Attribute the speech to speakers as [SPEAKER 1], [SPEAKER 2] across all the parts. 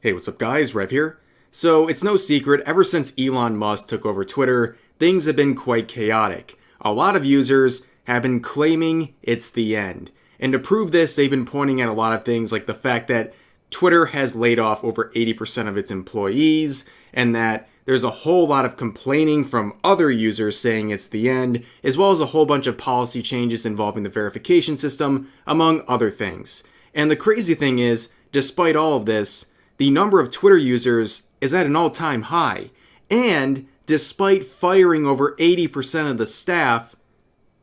[SPEAKER 1] Hey, what's up guys? Rev here. So it's no secret, ever since Elon Musk took over Twitter, things have been quite chaotic. A lot of users have been claiming it's the end. And to prove this, they've been pointing at a lot of things like the fact that Twitter has laid off over 80% of its employees, and that there's a whole lot of complaining from other users saying it's the end, as well as a whole bunch of policy changes involving the verification system, among other things. And the crazy thing is, despite all of this, the number of Twitter users is at an all-time high. And despite firing over 80% of the staff,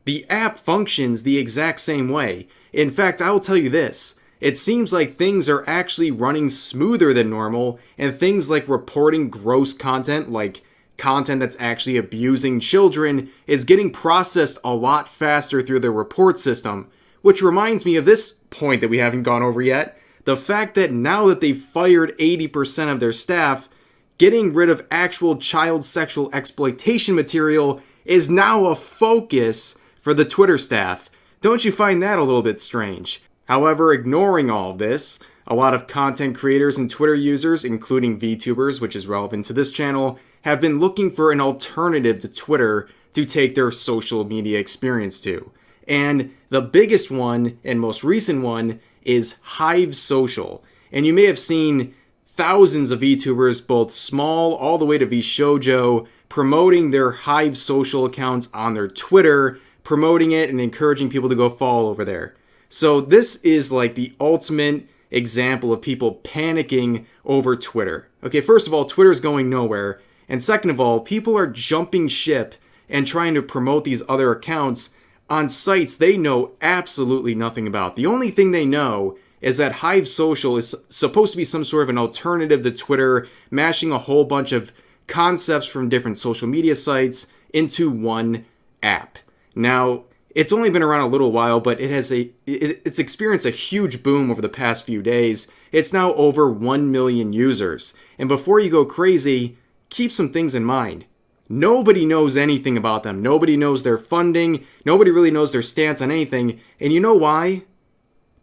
[SPEAKER 1] the app functions the exact same way. In fact, I will tell you this. It seems like things are actually running smoother than normal, and things like reporting gross content, like content that's actually abusing children, is getting processed a lot faster through the report system. Which reminds me of this point that we haven't gone over yet. The fact that now that they've fired 80% of their staff, getting rid of actual child sexual exploitation material is now a focus for the Twitter staff. Don't you find that a little bit strange? However, ignoring all of this, a lot of content creators and Twitter users, including Vtubers, which is relevant to this channel, have been looking for an alternative to Twitter to take their social media experience to. And the biggest one and most recent one is Hive Social. And you may have seen thousands of VTubers, both small all the way to vshojo, promoting their Hive Social accounts on their Twitter, promoting it and encouraging people to go follow over there. So this is like the ultimate example of people panicking over Twitter. Okay, first of all, Twitter's going nowhere. And second of all, people are jumping ship and trying to promote these other accounts on sites they know absolutely nothing about. The only thing they know is that Hive Social is supposed to be some sort of an alternative to Twitter, mashing a whole bunch of concepts from different social media sites into one app. Now, it's only been around a little while, but it's experienced a huge boom over the past few days. It's now over 1 million users. And before you go crazy, keep some things in mind. Nobody knows anything about them. Nobody knows their funding. Nobody really knows their stance on anything. And you know why?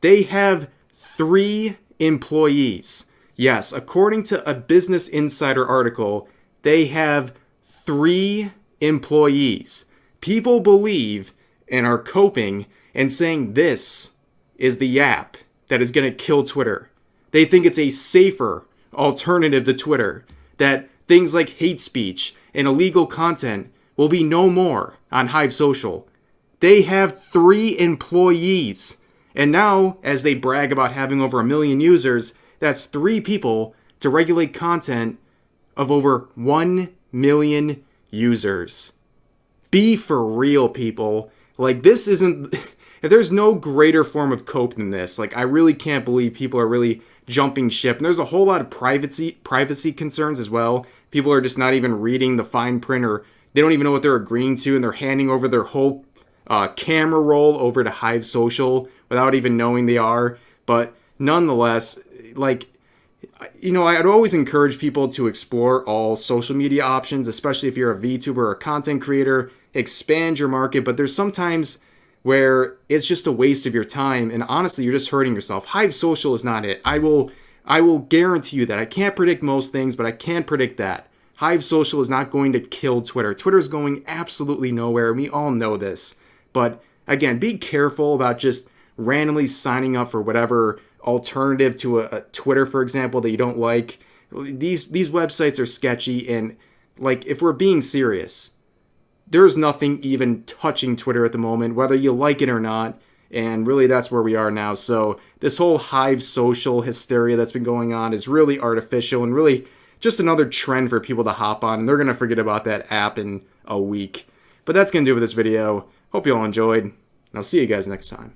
[SPEAKER 1] They have 3 employees. Yes, according to a Business Insider article, they have 3 employees. People believe and are coping and saying this is the app that is going to kill Twitter. They think it's a safer alternative to Twitter, that things like hate speech and illegal content will be no more on Hive Social. They have 3 employees. And now, as they brag about having over 1 million users, that's 3 people to regulate content of over 1 million users. Be for real, people. Like, this isn't... If there's no greater form of cope than this, like, I really can't believe people are really jumping ship. And there's a whole lot of privacy concerns as well. People are just not even reading the fine print, or they don't even know what they're agreeing to, and they're handing over their whole camera roll over to Hive Social without even knowing they are. But nonetheless, like, you know, I'd always encourage people to explore all social media options, especially if you're a VTuber or a content creator. Expand your market, but there's sometimes where it's just a waste of your time, and honestly, you're just hurting yourself. Hive Social is not it. I will guarantee you that. I can't predict most things, but I can predict that. Hive Social is not going to kill Twitter. Twitter's going absolutely nowhere, and we all know this. But again, be careful about just randomly signing up for whatever alternative to a Twitter, for example, that you don't like. These websites are sketchy, and like, if we're being serious, there's nothing even touching Twitter at the moment, whether you like it or not. And really, that's where we are now. So this whole Hive Social hysteria that's been going on is really artificial and really just another trend for people to hop on. And they're going to forget about that app in a week. But that's going to do it for this video. Hope you all enjoyed. And I'll see you guys next time.